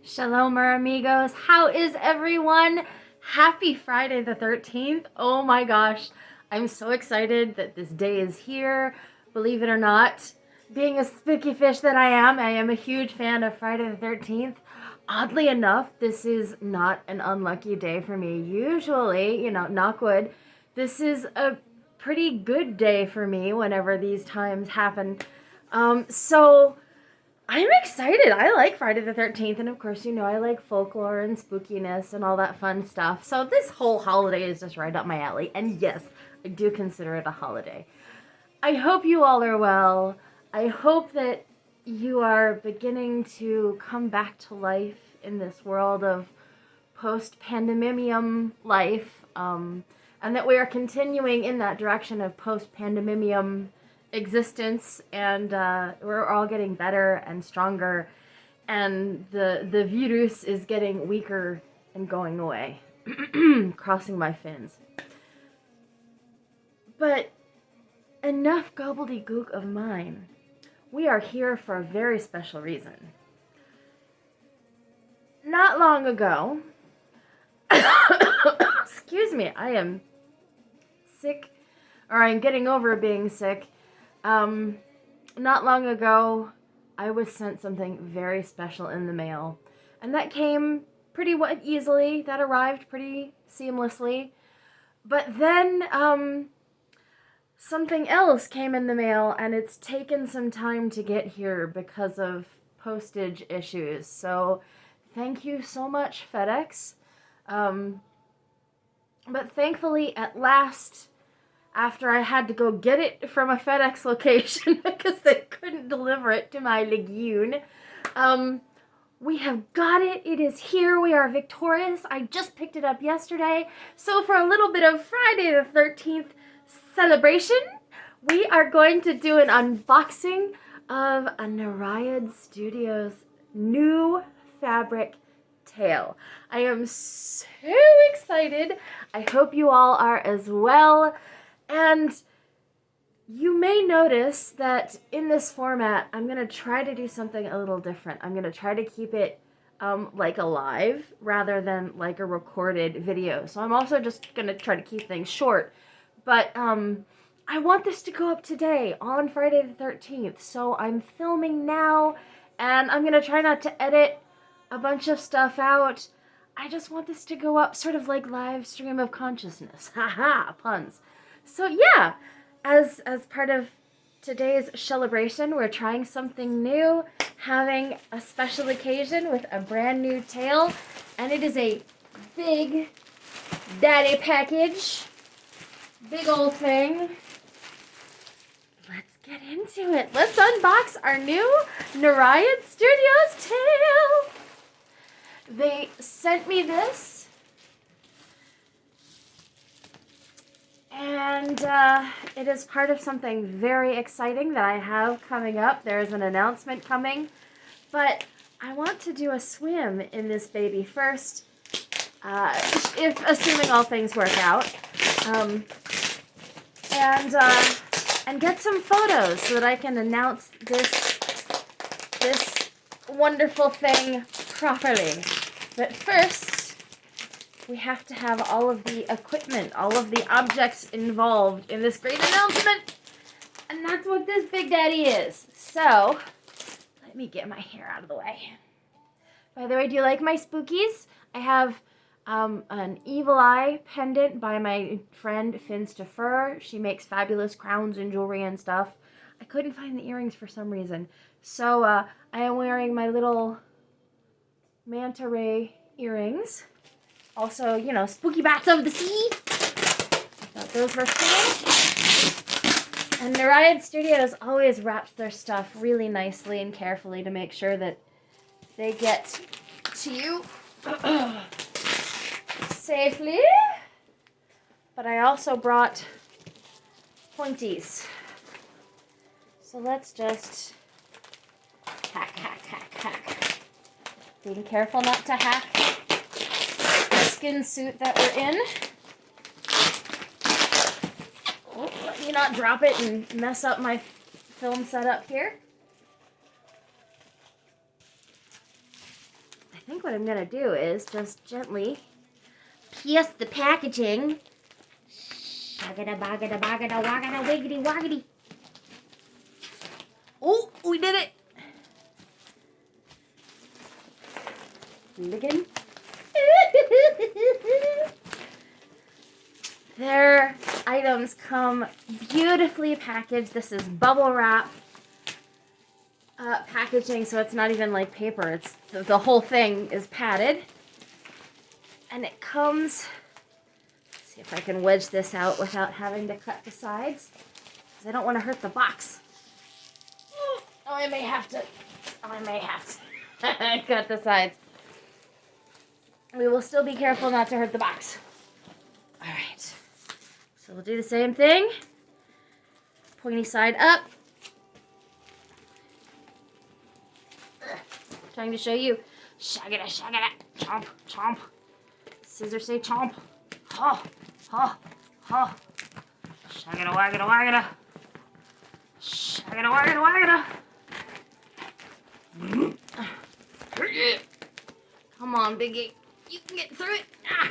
Shalom, amigos. How is everyone? Happy Friday the 13th. Oh my gosh. I'm so excited that this day is here. Believe it or not, being a spooky fish that I am a huge fan of Friday the 13th. Oddly enough, this is not an unlucky day for me. Usually, knock wood, this is a pretty good day for me whenever these times happen. So I'm excited. I like Friday the 13th, and of course, I like folklore and spookiness and all that fun stuff. So this whole holiday is just right up my alley. And yes, I do consider it a holiday. I hope you all are well. I hope that you are beginning to come back to life in this world of post-pandemonium life, and that we are continuing in that direction of post-pandemonium existence, and we're all getting better and stronger, and the virus is getting weaker and going away. Crossing my fins. But enough gobbledygook of mine. We are here for a very special reason. Not long ago, excuse me, I am sick, or I'm getting over being sick. Not long ago, I was sent something very special in the mail, and that came pretty easily. That arrived pretty seamlessly. But then, something else came in the mail, and it's taken some time to get here because of postage issues. So, thank you so much, FedEx. But thankfully, at last, after I had to go get it from a FedEx location because they couldn't deliver it to my lagoon, we have got it. It is here. We are victorious. I just picked it up yesterday. So for a little bit of Friday the 13th celebration, we are going to do an unboxing of a Nereid Studios new fabric tail. I am so excited. I hope you all are as well. And you may notice that in this format, I'm going to try to do something a little different. I'm going to try to keep it like a live rather than like a recorded video. So I'm also just going to try to keep things short. But I want this to go up today on Friday the 13th. So I'm filming now, and I'm going to try not to edit a bunch of stuff out. I just want this to go up sort of like live stream of consciousness. Haha, puns. So yeah, as part of today's celebration, we're trying something new, having a special occasion with a brand new tail, and it is a big daddy package, big old thing. Let's get into it. Let's unbox our new Nereid Studios tail. They sent me this. And it is part of something very exciting that I have coming up. There's an announcement coming. But I want to do a swim in this baby first, if assuming all things work out. And get some photos so that I can announce this wonderful thing properly. But first, we have to have all of the equipment, all of the objects involved in this great announcement. And that's what this big daddy is. So, let me get my hair out of the way. By the way, do you like my spookies? I have an evil eye pendant by my friend Fintabulous. She makes fabulous crowns and jewelry and stuff. I couldn't find the earrings for some reason. So, I am wearing my little manta ray earrings. Also, spooky bats of the sea. I thought those were fitting. And Nereid Studios always wraps their stuff really nicely and carefully to make sure that they get to you safely. But I also brought pointies. So let's just hack. Being careful not to hack skin suit that we're in. Oh, let me not drop it and mess up my film setup here. I think what I'm going to do is just gently pierce the packaging. Shagada bagada bagada wagada wiggity woggity. Oh, we did it! Again. Their items come beautifully packaged. This is bubble wrap packaging, so it's not even like paper. It's the whole thing is padded. And it comes, let's see if I can wedge this out without having to cut the sides, because I don't want to hurt the box. Oh, I may have to cut the sides. We will still be careful not to hurt the box. All right. So we'll do the same thing. Pointy side up. Trying to show you. Shagada, shagada. Chomp, chomp. Scissors say chomp. Ha, ha, ha. Shagada, wagada, wagada. Shagada, wagada, wagada. Come on, Biggie. You can get through it. Ah.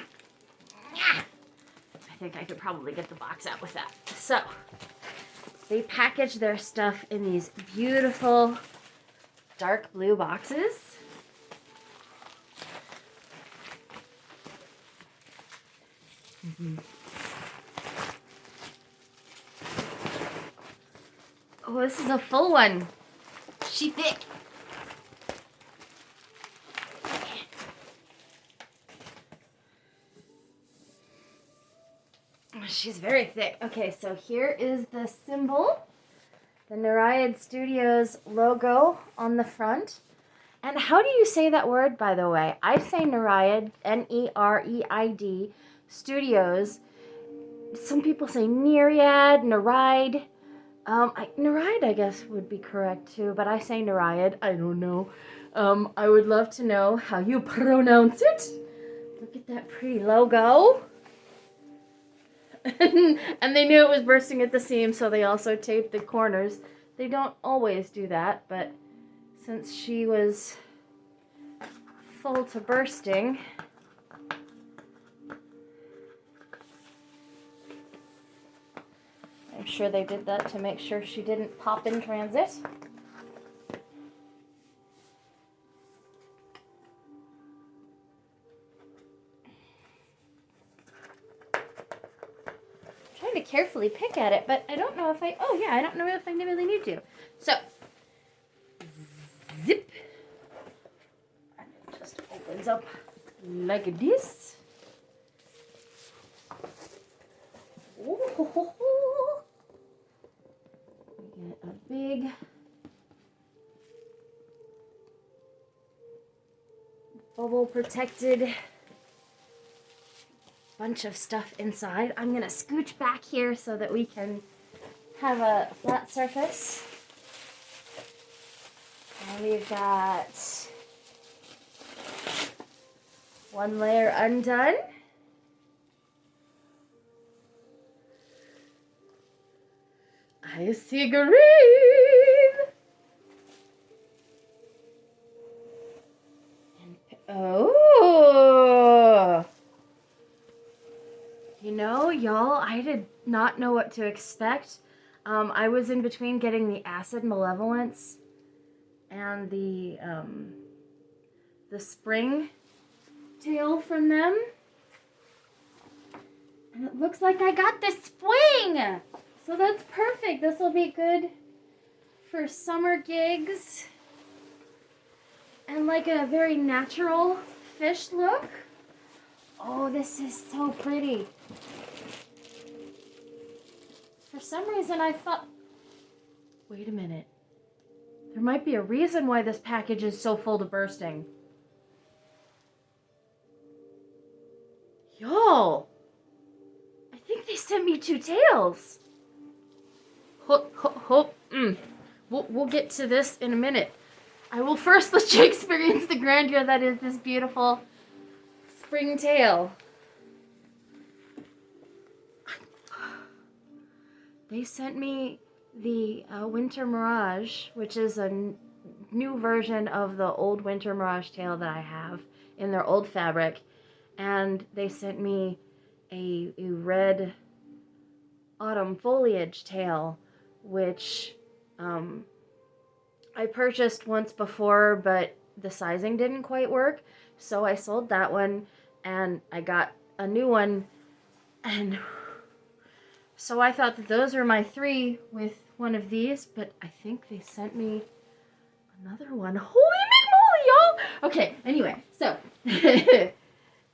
Ah. I think I could probably get the box out with that. So, they package their stuff in these beautiful dark blue boxes. Oh, this is a full one. She thick. She's very thick. Okay, so here is the symbol, the Nereid Studios logo on the front. And how do you say that word, by the way? I say Nereid, N-E-R-E-I-D, Studios. Some people say Nereid, Nereid. Nereid, I guess, would be correct too, but I say Nereid. I don't know. I would love to know how you pronounce it. Look at that pretty logo. And they knew it was bursting at the seams, so they also taped the corners. They don't always do that, but since she was full to bursting, I'm sure they did that to make sure she didn't pop in transit. To carefully pick at it, but I don't know if I don't know if I really need to. So, zip. And it just opens up like this. Ooh. We get a big bubble protected bunch of stuff inside. I'm gonna scooch back here so that we can have a flat surface. And we've got one layer undone. I see green. Oh. You know, y'all, I did not know what to expect. I was in between getting the acid Malevolence and the Springtail from them. And it looks like I got the spring! So that's perfect. This will be good for summer gigs. And like a very natural fish look. Oh, this is so pretty. For some reason I thought, wait a minute. There might be a reason why this package is so full to bursting. Y'all, I think they sent me 2 tails. We'll get to this in a minute. I will first let you experience the grandeur that is this beautiful Springtail. They sent me the Winter Mirage, which is a new version of the old winter mirage tail that I have in their old fabric, and they sent me a red autumn foliage tail, which I purchased once before, but the sizing didn't quite work, so I sold that one, and I got a new one, and so I thought that those were my 3 with one of these, but I think they sent me another one. Holy moly, y'all! Okay, anyway, so,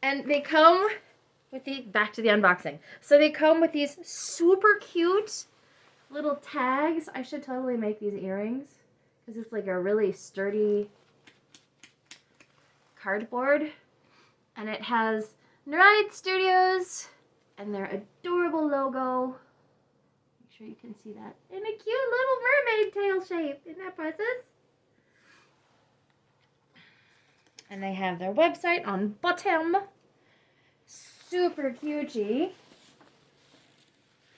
and they come with the, back to the unboxing. So they come with these super cute little tags. I should totally make these earrings, because it's like a really sturdy cardboard. And it has Nereid Studios and their adorable logo. Make sure you can see that. In a cute little mermaid tail shape. Isn't that precious? And they have their website on bottom. Super cutesy.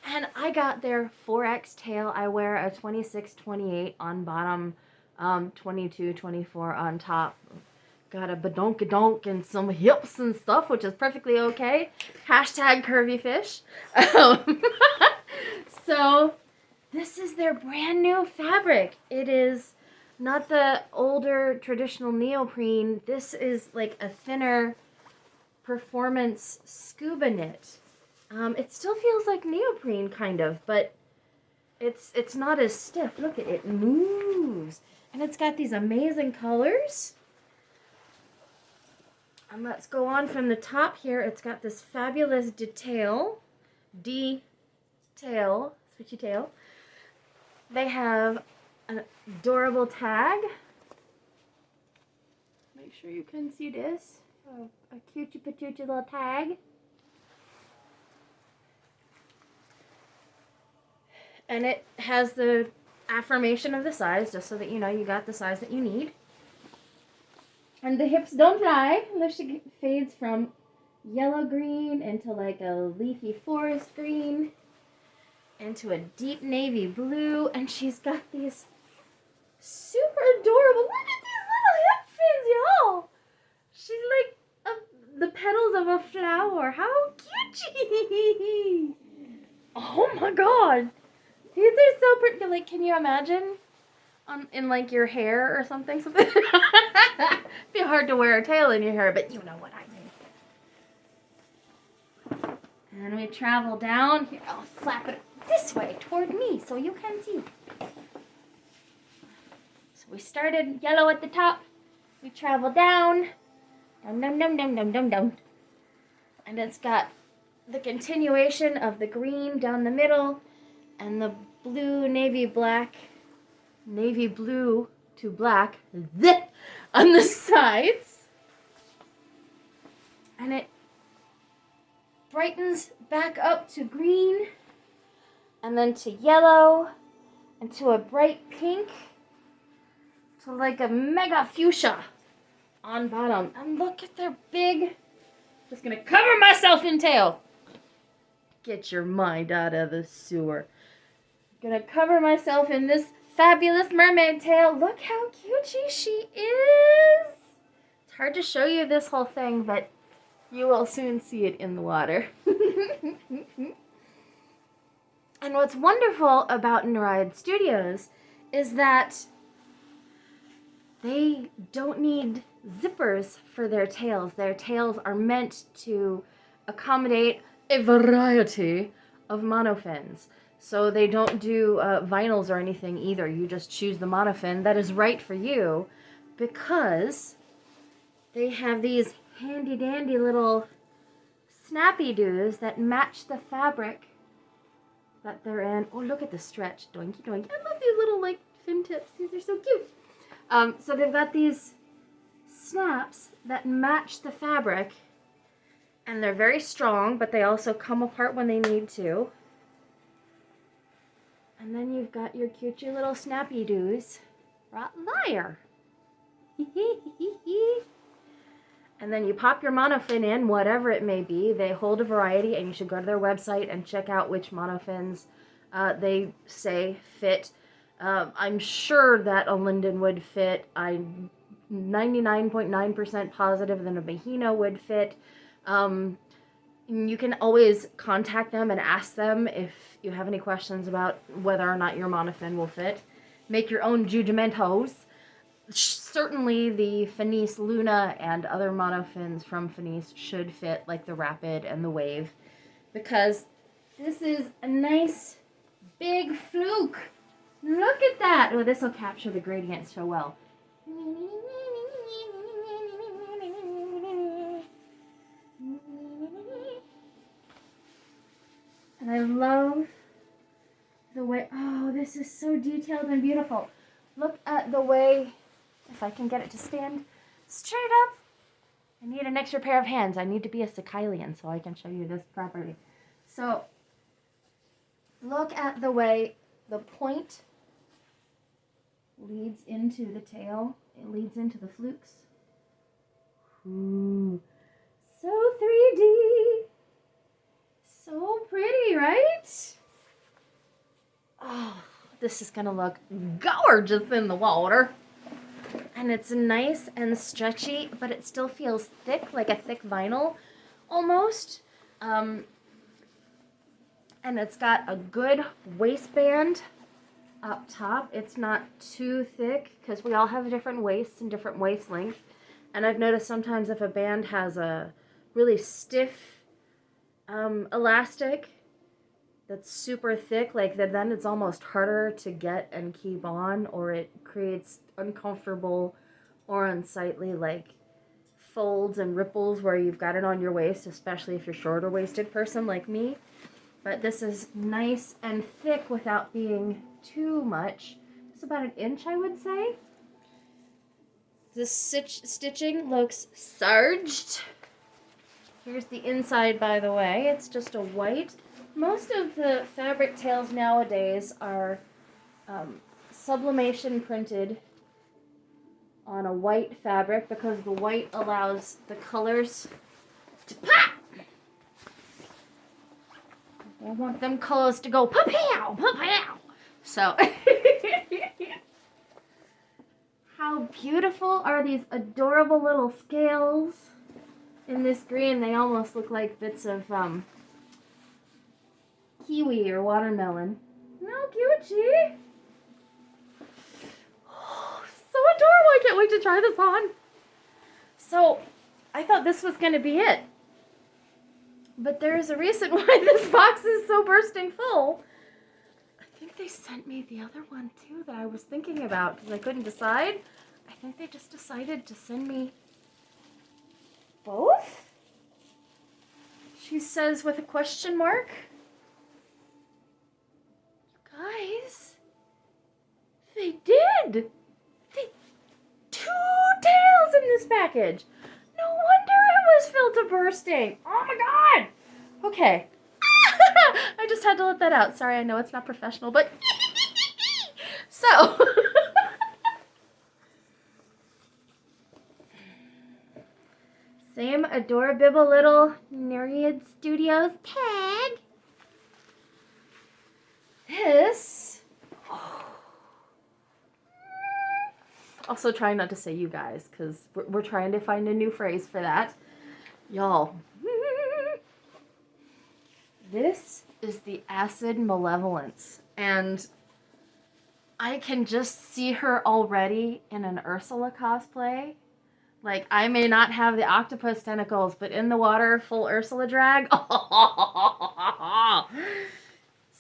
And I got their 4X tail. I wear a 26-28 on bottom, 22-24 on top. Got a badonkadonk and some hips and stuff, which is perfectly okay. Hashtag curvy fish. So this is their brand new fabric. It is not the older traditional neoprene. This is like a thinner performance scuba knit. It still feels like neoprene kind of, but it's not as stiff. Look at it, it moves. And it's got these amazing colors. And let's go on from the top here. It's got this fabulous detail. Switchy tail. They have an adorable tag. Make sure you can see this. A cutesy patoochie little tag. And it has the affirmation of the size, just so that you know you got the size that you need. And the hips don't lie. Look, she fades from yellow green into like a leafy forest green into a deep navy blue, and she's got these super adorable, look at these little hip fins, y'all. She's like the petals of a flower. How cute! Oh my god. These are so pretty. Like, can you imagine in like your hair or something? It'd be hard to wear a tail in your hair, but you know what I mean. And we travel down. Here, I'll flap it this way toward me so you can see. So we started yellow at the top. We travel down. Down. And it's got the continuation of the green down the middle and the blue, navy blue to black on the sides. And it brightens back up to green and then to yellow and to a bright pink to like a mega fuchsia on bottom. And look at their big, just gonna cover myself in tail. Get your mind out of the sewer. Gonna cover myself in this fabulous mermaid tail. Look how cute she is. It's hard to show you this whole thing, but you will soon see it in the water. And what's wonderful about Nereid Studios is that they don't need zippers for their tails. Their tails are meant to accommodate a variety of monofins. So they don't do vinyls or anything either. You just choose the monofin that is right for you, because they have these handy dandy little snappy doos that match the fabric that they're in. Oh, look at the stretch. Doinky doinky. I love these little like fin tips. These are so cute. So they've got these snaps that match the fabric, and they're very strong, but they also come apart when they need to. And then you've got your cutesy little snappy doos right there. And then you pop your monofin in, whatever it may be. They hold a variety, and you should go to their website and check out which monofins they say fit I'm sure that a linden would fit. I'm 99.9% positive that a mahina would fit. You can always contact them and ask them if you have any questions about whether or not your monofin will fit. Make your own judimentos. Certainly the Finis Luna and other monofins from Finis should fit, like the Rapid and the Wave, because this is a nice big fluke. Look at that! Oh, this will capture the gradient so well. And I love the way, oh, this is so detailed and beautiful. Look at the way, if I can get it to stand straight up. I need an extra pair of hands. I need to be a Sicilian so I can show you this properly. So, look at the way the point leads into the tail. It leads into the flukes. Ooh, so 3D. So pretty, right? Oh, this is gonna look gorgeous in the water. And it's nice and stretchy, but it still feels thick, like a thick vinyl almost. And it's got a good waistband up top. It's not too thick because we all have different waists and different waist length. And I've noticed sometimes if a band has a really stiff elastic that's super thick, like then it's almost harder to get and keep on, or it creates uncomfortable or unsightly like folds and ripples where you've got it on your waist, especially if you're shorter waisted person like me. But this is nice and thick without being too much. It's about an inch, I would say. The stitching looks sarged. Here's the inside, by the way. It's just a white. Most of the fabric tails nowadays are sublimation printed on a white fabric because the white allows the colors to pop. I want them colors to go pop-pow, pop-pow. So, how beautiful are these adorable little scales in this green? They almost look like bits of kiwi or watermelon. No, cutie. Oh, so adorable. I can't wait to try this on. So, I thought this was going to be it. But there's a reason why this box is so bursting full. I think they sent me the other one too that I was thinking about because I couldn't decide. I think they just decided to send me both? She says with a question mark. You guys, they did. Two tails in this package. No wonder it was filled to bursting. Oh my god. Okay. I just had to let that out. Sorry, I know it's not professional, but so same adorable little Nereid Studios tag. This. Also trying not to say you guys, because we're trying to find a new phrase for that. Y'all. This is the Acid Malevolence. And I can just see her already in an Ursula cosplay. Like, I may not have the octopus tentacles, but in the water, full Ursula drag.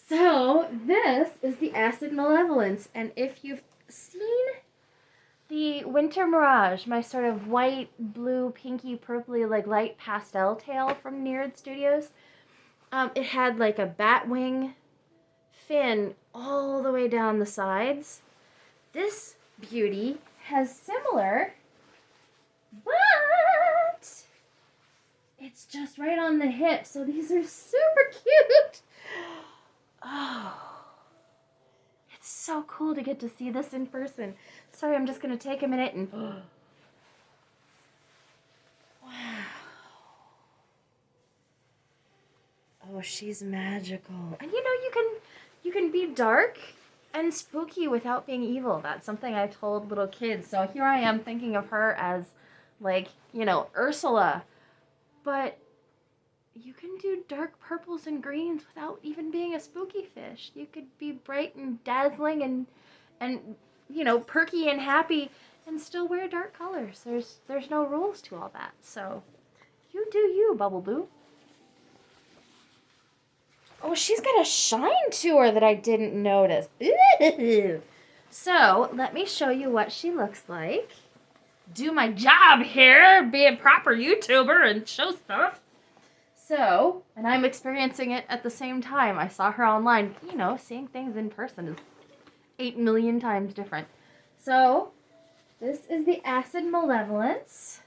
So, this is the Acid Malevolence. And if you've seen the Winter Mirage, my sort of white, blue, pinky, purpley, like light pastel tail from Nereid Studios, it had like a bat wing fin all the way down the sides. This beauty has similar, but it's just right on the hip. So these are super cute. Oh, it's so cool to get to see this in person. Sorry, I'm just going to take a minute and... Wow. Oh, she's magical. And you know, you can be dark and spooky without being evil. That's something I told little kids. So here I am thinking of her as, like, you know, Ursula. But you can do dark purples and greens without even being a spooky fish. You could be bright and dazzling and you know, perky and happy and still wear dark colors. There's no rules to all that. So you do you, Bubble Boo. Oh, she's got a shine to her that I didn't notice. Ew. So, let me show you what she looks like. Do my job here, be a proper YouTuber and show stuff. So, and I'm experiencing it at the same time. I saw her online. You know, seeing things in person is 8 million times different. So, this is the Acid Malevolence.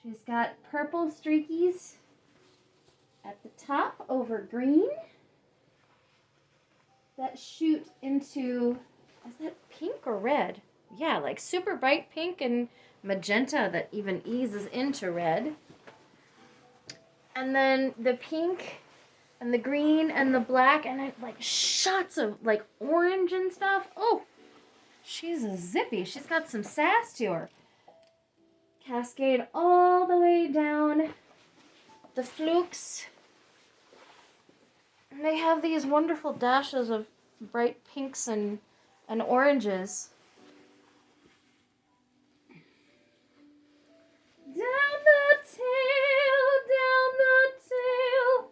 She's got purple streakies at the top over green that shoot into, is that pink or red? Yeah, like super bright pink and magenta that even eases into red. And then the pink and the green and the black and then like shots of like orange and stuff. Oh, she's a zippy. She's got some sass to her. Cascade all the way down the flukes. And they have these wonderful dashes of bright pinks and oranges. Down the tail, down the tail,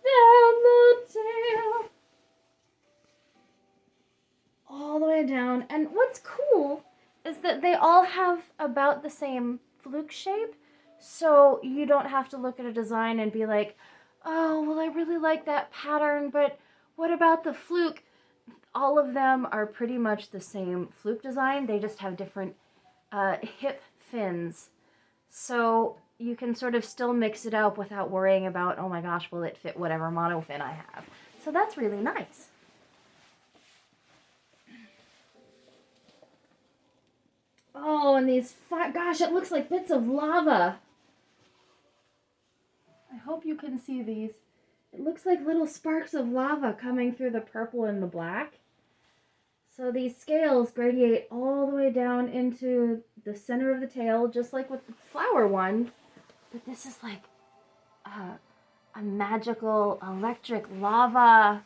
down the tail. All the way down. And what's cool is that they all have about the same fluke shape. So you don't have to look at a design and be like, oh, well, I really like that pattern, but what about the fluke? All of them are pretty much the same fluke design. They just have different hip fins. So you can sort of still mix it up without worrying about, oh my gosh, will it fit whatever monofin I have? So that's really nice. Oh, and these, gosh, it looks like bits of lava. I hope you can see these. It looks like little sparks of lava coming through the purple and the black. So these scales gradiate all the way down into the center of the tail, just like with the flower one. But this is like a magical electric lava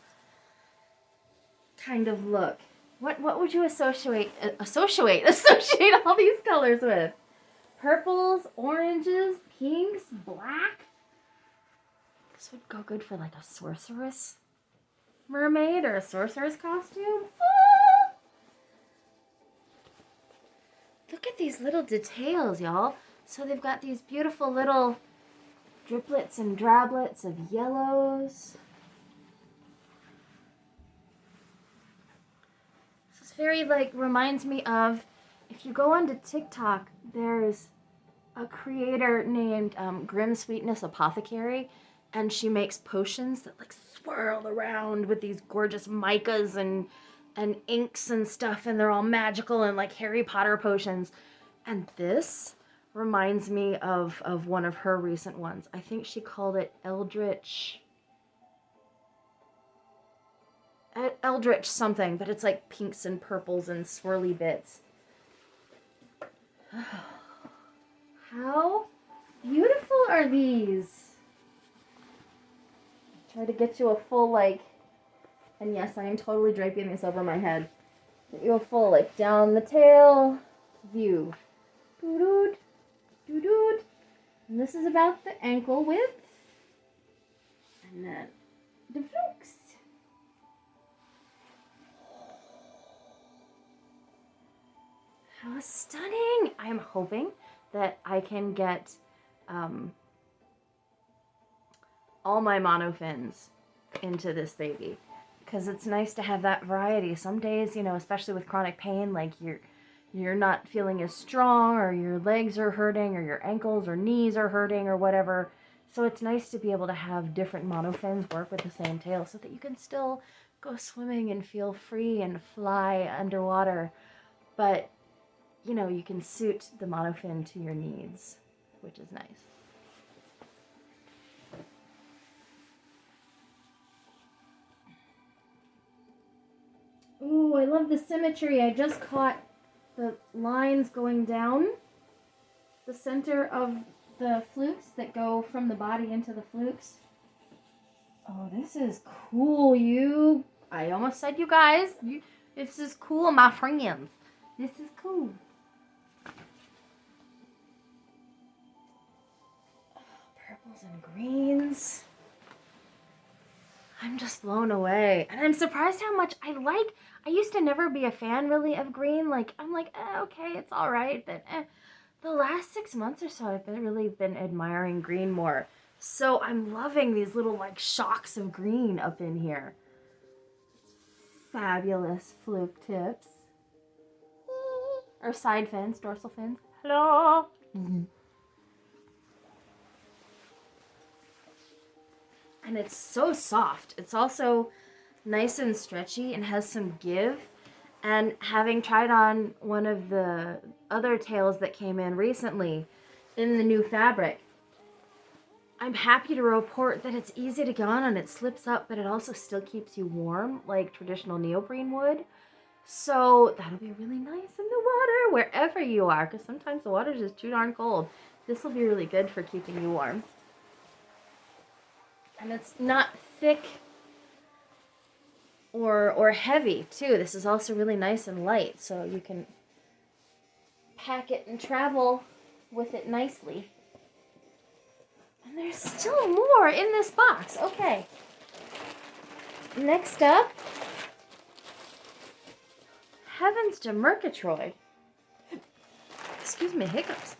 kind of look. What would you associate all these colors with? Purples, oranges, pinks, black. This would go good for like a sorceress mermaid or a sorceress costume. Ah! Look at these little details, y'all. So they've got these beautiful little driplets and drablets of yellows. This is very, like, reminds me of, if you go onto TikTok, there's a creator named Grim Sweetness Apothecary, and she makes potions that like swirl around with these gorgeous micas and inks and stuff, and they're all magical and like Harry Potter potions. And this reminds me of one of her recent ones. I think she called it Eldritch something, but it's like pinks and purples and swirly bits. How beautiful are these? Try to get you a full, like, and yes, I am totally draping this over my head. Get you a full, like, down the tail view. Doo-doot, doo-doot. And this is about the ankle width. And then the flukes. How stunning! I'm hoping that I can get all my monofins into this baby, because it's nice to have that variety. Some days, you know, especially with chronic pain, like you're not feeling as strong, or your legs are hurting, or your ankles or knees are hurting, or whatever. So it's nice to be able to have different monofins work with the same tail so that you can still go swimming and feel free and fly underwater. But, you know, you can suit the monofin to your needs, which is nice. Ooh, I love the symmetry. I just caught the lines going down the center of the flukes that go from the body into the flukes. Oh, this is cool, I almost said you guys. This is cool, my friends. This is cool. Oh, purples and greens. I'm just blown away. And I'm surprised how much I used to never be a fan really of green. I'm like, okay, it's all right. But the last 6 months or so, I've really been admiring green more. So I'm loving these little shocks of green up in here. Fabulous fluke tips. Or side fins, dorsal fins. Hello. And it's so soft. It's also nice and stretchy and has some give. And having tried on one of the other tails that came in recently in the new fabric, I'm happy to report that it's easy to get on and it slips up, but it also still keeps you warm like traditional neoprene would. So that'll be really nice in the water wherever you are, because sometimes the water's just too darn cold. This will be really good for keeping you warm. And it's not thick or heavy too. This is also really nice and light, so you can pack it and travel with it nicely. And there's still more in this box. Okay. Next up, Heavens to Murgatroyd. Excuse me, hiccups.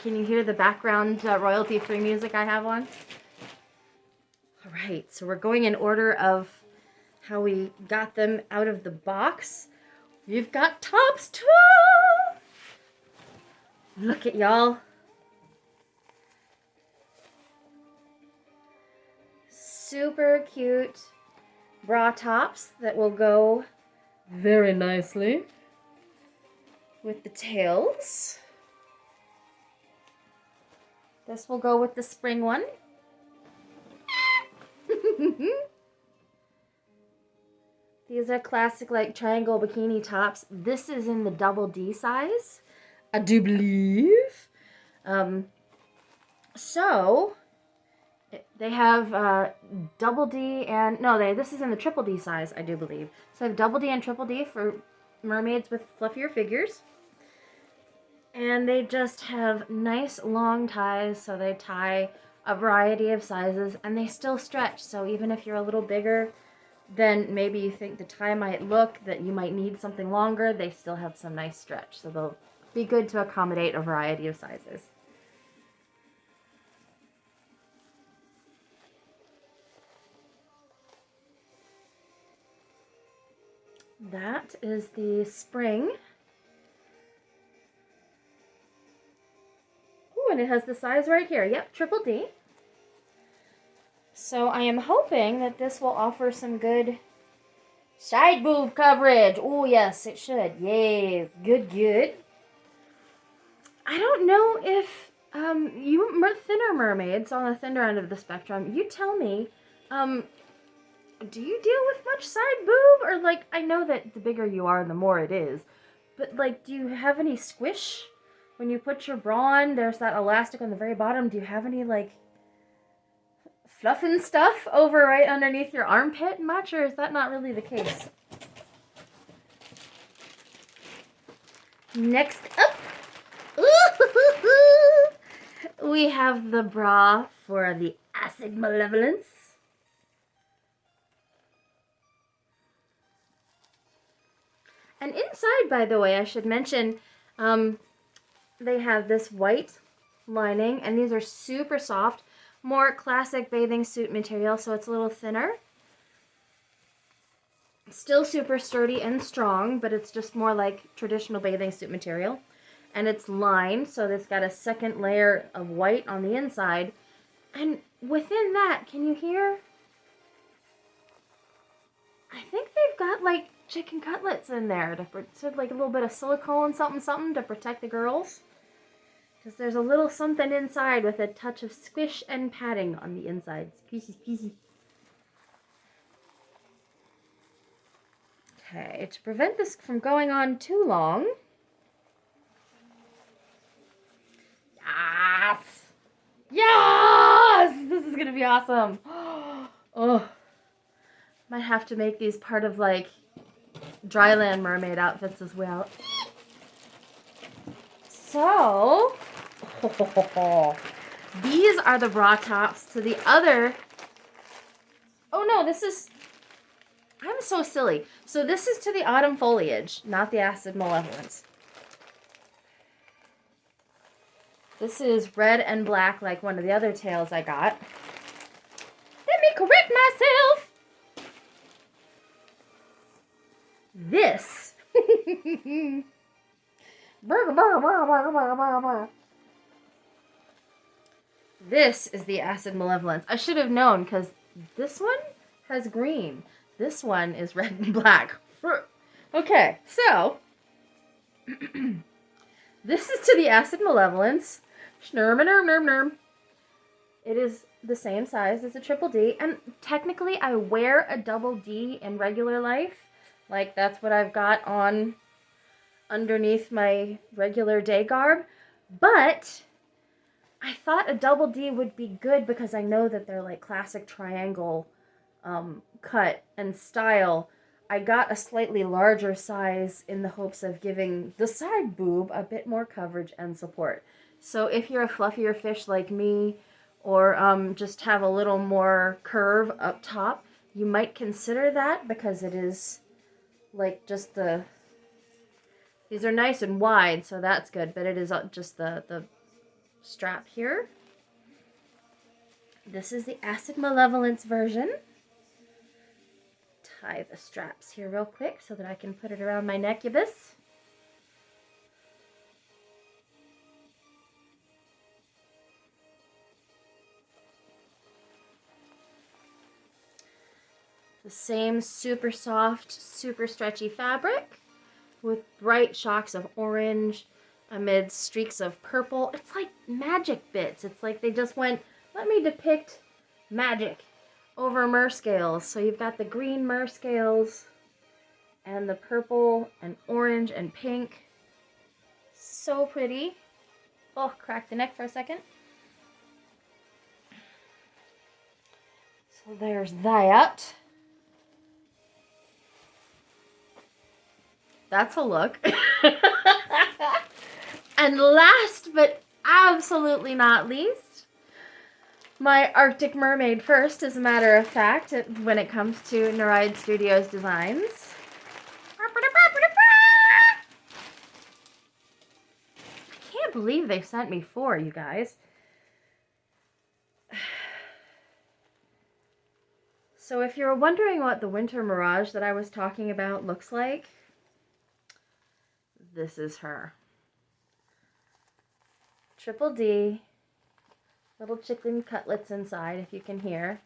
Can you hear the background royalty-free music I have on? All right, so we're going in order of how we got them out of the box. We've got tops too! Look at y'all. Super cute bra tops that will go very nicely with the tails. This will go with the spring one. These are classic triangle bikini tops. This is in the double D size, I do believe. So they have double D and this is in the triple D size, I do believe. So I have double D and triple D for mermaids with fluffier figures. And they just have nice long ties, so they tie a variety of sizes, and they still stretch. So even if you're a little bigger, then maybe you think the tie might look that you might need something longer, they still have some nice stretch. So they'll be good to accommodate a variety of sizes. That is the spring. And it has the size right here. Yep, triple D. So I am hoping that this will offer some good side boob coverage. Oh, yes, it should. Yes, good, good. I don't know if you thinner mermaids on the thinner end of the spectrum, you tell me, do you deal with much side boob? Or I know that the bigger you are, the more it is. But do you have any squish? When you put your bra on, there's that elastic on the very bottom. Do you have any, fluffing stuff over right underneath your armpit much, or is that not really the case? Next up, we have the bra for the Acid Malevolence. And inside, by the way, I should mention, they have this white lining, and these are super soft, more classic bathing suit material, so it's a little thinner. Still super sturdy and strong, but it's just more like traditional bathing suit material. And it's lined, so it's got a second layer of white on the inside. And within that, can you hear? I think they've got chicken cutlets in there to a little bit of silicone something to protect the girls. Because there's a little something inside with a touch of squish and padding on the inside. Squishy, squishy. Okay, to prevent this from going on too long. Yes! Yes! This is gonna be awesome. Oh, might have to make these part of like dryland mermaid outfits as well. So, these are the bra tops to the other. Oh no, this is. I'm so silly. So this is to the autumn foliage, not the acid malevolence. This is red and black like one of the other tails I got. Let me correct myself. This. This is the acid malevolence. I should have known because this one has green. This one is red and black. Okay, so this is to the acid malevolence. It is the same size as a triple D, and technically I wear a double D in regular life. Like that's what I've got on underneath my regular day garb, but I thought a double D would be good because I know that they're like classic triangle cut and style. I got a slightly larger size in the hopes of giving the side boob a bit more coverage and support. So if you're a fluffier fish like me, or just have a little more curve up top, you might consider that because it is like just the, these are nice and wide, so that's good, but it is just the strap here. This is the acid malevolence version. Tie the straps here real quick so that I can put it around my neckubus. The same super soft, super stretchy fabric with bright shocks of orange amid streaks of purple. It's like magic bits. It's like they just went, let me depict magic over mer scales. So you've got the green mer scales and the purple and orange and pink. So pretty. Oh, cracked the neck for a second. So there's that. That's a look. And last but absolutely not least, my Arctic Mermaid first, as a matter of fact, when it comes to Nereid Studios designs. I can't believe they sent me 4, you guys. So if you're wondering what the winter mirage that I was talking about looks like, this is her. Triple D, little chicken cutlets inside, if you can hear.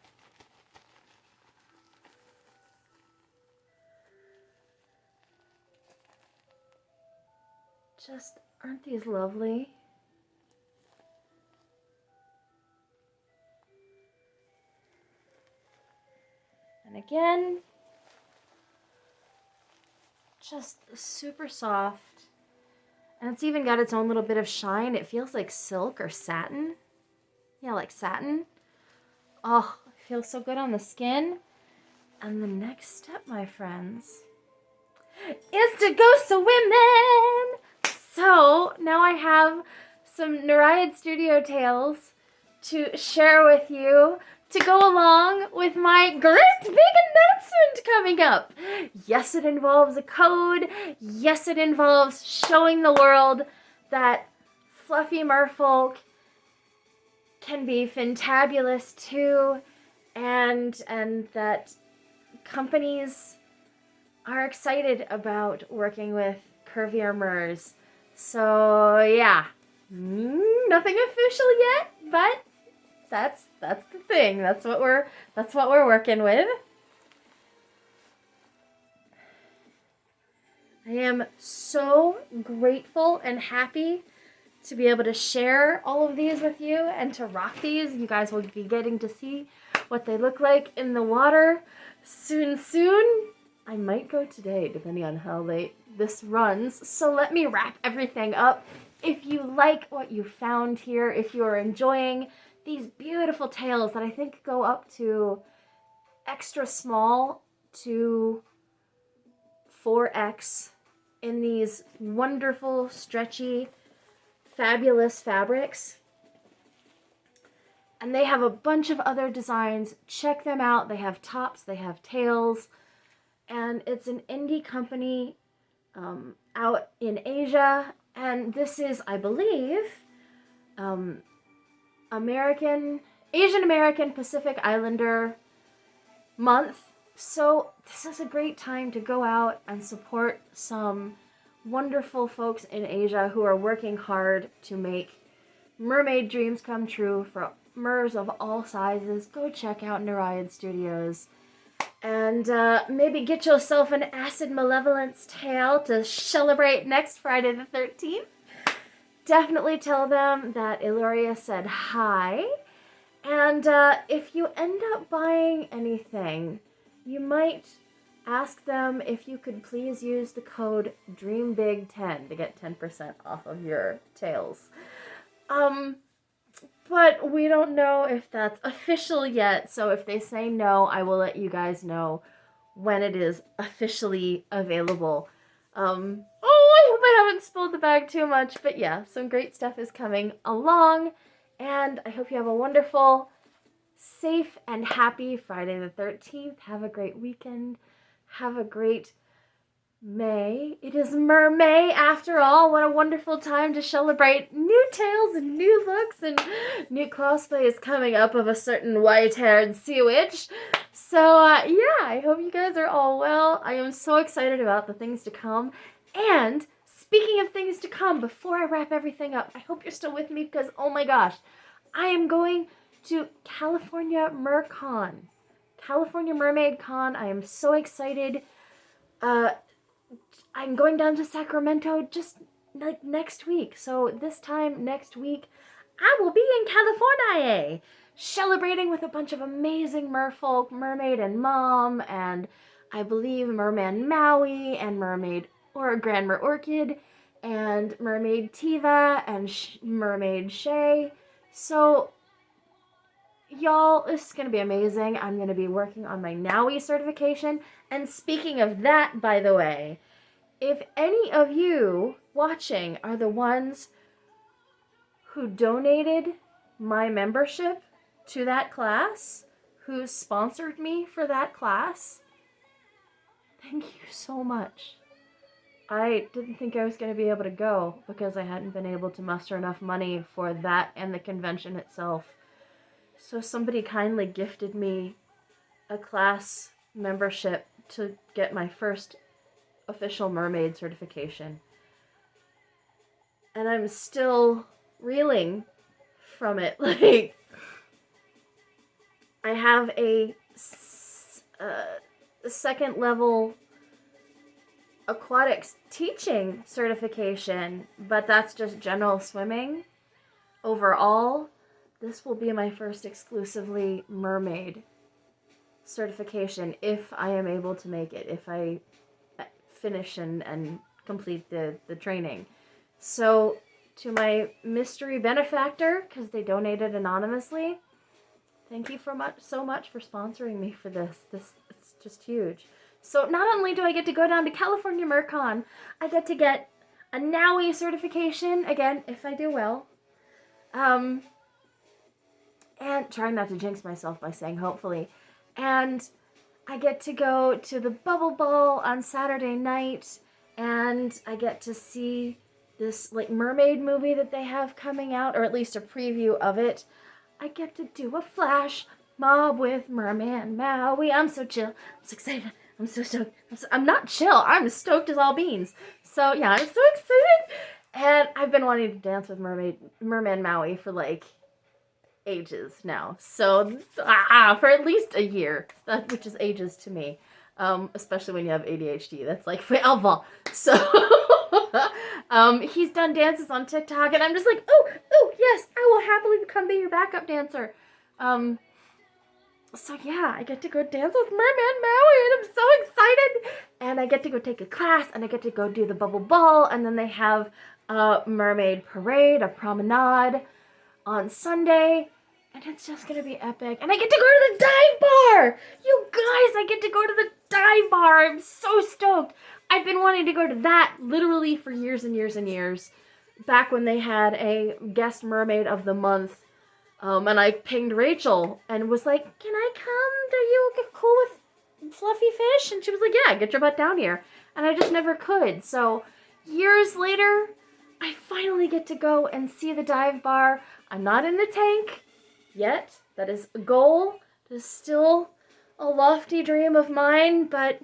Just, aren't these lovely? And again, just super soft. And it's even got its own little bit of shine. It feels like silk or satin. Yeah, like satin. Oh, it feels so good on the skin. And the next step, my friends, is to go swimming. So now I have some Nereid Studio tales to share with you to go along with my great big announcement coming up. Yes, it involves a code. Yes, it involves showing the world that fluffy merfolk can be fintabulous too, and that companies are excited about working with curvier mers. So yeah, nothing official yet, but that's the thing. That's what we're working with. I am so grateful and happy to be able to share all of these with you and to rock these. You guys will be getting to see what they look like in the water soon. I might go today, depending on how late this runs. So let me wrap everything up. If you like what you found here, if you are enjoying these beautiful tails that I think go up to extra small to 4X in these wonderful, stretchy, fabulous fabrics. And they have a bunch of other designs. Check them out. They have tops, they have tails, and it's an indie company out in Asia. And this is, I believe, Asian American Pacific Islander month. So this is a great time to go out and support some wonderful folks in Asia who are working hard to make mermaid dreams come true for mers of all sizes. Go check out Nereid Studios. And maybe get yourself an acid Malevolence tail to celebrate next Friday the 13th. Definitely tell them that Yl'luria said hi. And if you end up buying anything, you might ask them if you could please use the code DREAMBIG10 to get 10% off of your tails. But we don't know if that's official yet, so if they say no, I will let you guys know when it is officially available. I hope I haven't spoiled the bag too much, but yeah, some great stuff is coming along, and I hope you have a wonderful, safe, and happy Friday the 13th. Have a great weekend. Have a great May. It is Mermay after all. What a wonderful time to celebrate new tails and new looks, and new cosplay is coming up of a certain white-haired sea witch. So yeah, I hope you guys are all well. I am so excited about the things to come. And speaking of things to come, before I wrap everything up, I hope you're still with me because, oh my gosh, I am going to California MerCon. California Mermaid Con. I am so excited. I'm going down to Sacramento just like next week. So this time next week, I will be in California, celebrating with a bunch of amazing merfolk, Mermaid and Mom, and I believe Merman Maui, and Mermaid or Grand Mer Orchid, and Mermaid Tiva, and Mermaid Shay. So y'all, this is going to be amazing. I'm going to be working on my Naui certification. And speaking of that, by the way, if any of you watching are the ones who donated my membership to that class, who sponsored me for that class, thank you so much. I didn't think I was going to be able to go because I hadn't been able to muster enough money for that and the convention itself. So somebody kindly gifted me a class membership to get my first official mermaid certification. And I'm still reeling from it. Like, I have a second level aquatics teaching certification, but that's just general swimming. Overall, this will be my first exclusively mermaid certification if I am able to make it, if I finish and complete the training. So to my mystery benefactor, because they donated anonymously, thank you so much for sponsoring me for this. It's just huge. So not only do I get to go down to California MerCon, I get to get a Naui certification, again, if I do well. And trying not to jinx myself by saying hopefully. And I get to go to the Bubble Ball on Saturday night, and I get to see this like mermaid movie that they have coming out, or at least a preview of it. I get to do a flash mob with Merman Maui. I'm so chill. I'm so excited. I'm so stoked. I'm not chill. I'm stoked as all beans. So yeah, I'm so excited. And I've been wanting to dance with Merman Maui for like ages now. So for at least a year, which is ages to me. Especially when you have ADHD. That's like forever. So he's done dances on TikTok, and I'm just like, oh yes, I will happily become be your backup dancer. So yeah, I get to go dance with Merman Maui, and I'm so excited. And I get to go take a class, and I get to go do the bubble ball, and then they have a mermaid parade, a promenade on Sunday, and it's just gonna be epic. And I get to go to the dive bar! You guys, I get to go to the dive bar! I'm so stoked! I've been wanting to go to that literally for years and years and years. Back when they had a guest mermaid of the month. And I pinged Rachel and was like, can I come? Do you get cool with fluffy fish? And she was like, yeah, get your butt down here. And I just never could. So years later, I finally get to go and see the dive bar. I'm not in the tank yet. That is a goal. It is still a lofty dream of mine. But,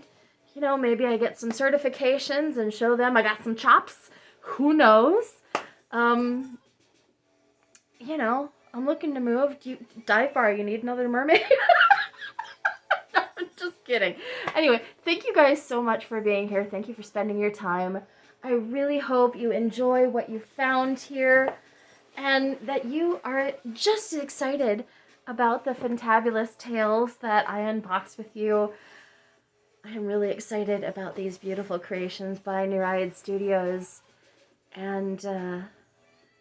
you know, maybe I get some certifications and show them I got some chops. Who knows? You know, I'm looking to move. Dive bar, you need another mermaid? No, I'm just kidding. Anyway, thank you guys so much for being here. Thank you for spending your time. I really hope you enjoy what you found here and that you are just as excited about the fantabulous tales that I unboxed with you. I am really excited about these beautiful creations by Nereid Studios, and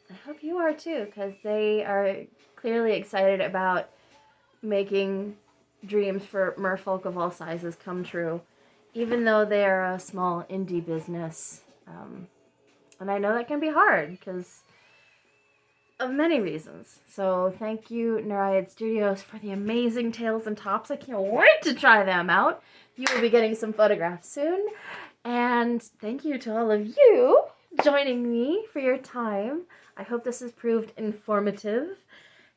I hope you are too, because they are clearly excited about making dreams for merfolk of all sizes come true, even though they are a small indie business. And I know that can be hard because of many reasons. So thank you, Nereid Studios, for the amazing tails and tops. I can't wait to try them out. You will be getting some photographs soon. And thank you to all of you joining me for your time. I hope this has proved informative,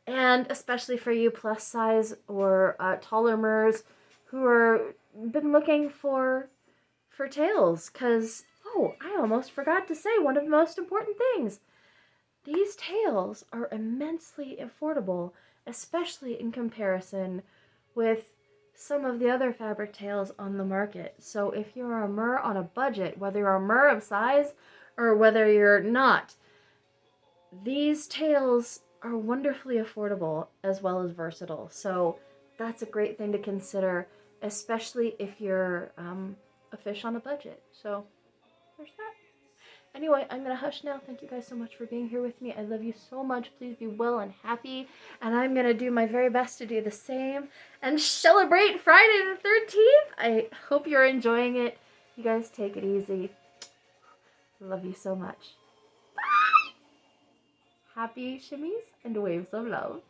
and especially for you plus size or taller mers who are been looking for tails, because, oh, I almost forgot to say one of the most important things. These tails are immensely affordable, especially in comparison with some of the other fabric tails on the market. So if you're a mer on a budget, whether you're a mer of size or whether you're not, these tails are wonderfully affordable as well as versatile. So that's a great thing to consider, especially if you're a fish on a budget. So there's that. Anyway, I'm going to hush now. Thank you guys so much for being here with me. I love you so much. Please be well and happy. And I'm going to do my very best to do the same and celebrate Friday the 13th. I hope you're enjoying it. You guys take it easy. Love you so much. Bye! Happy shimmies and waves of love.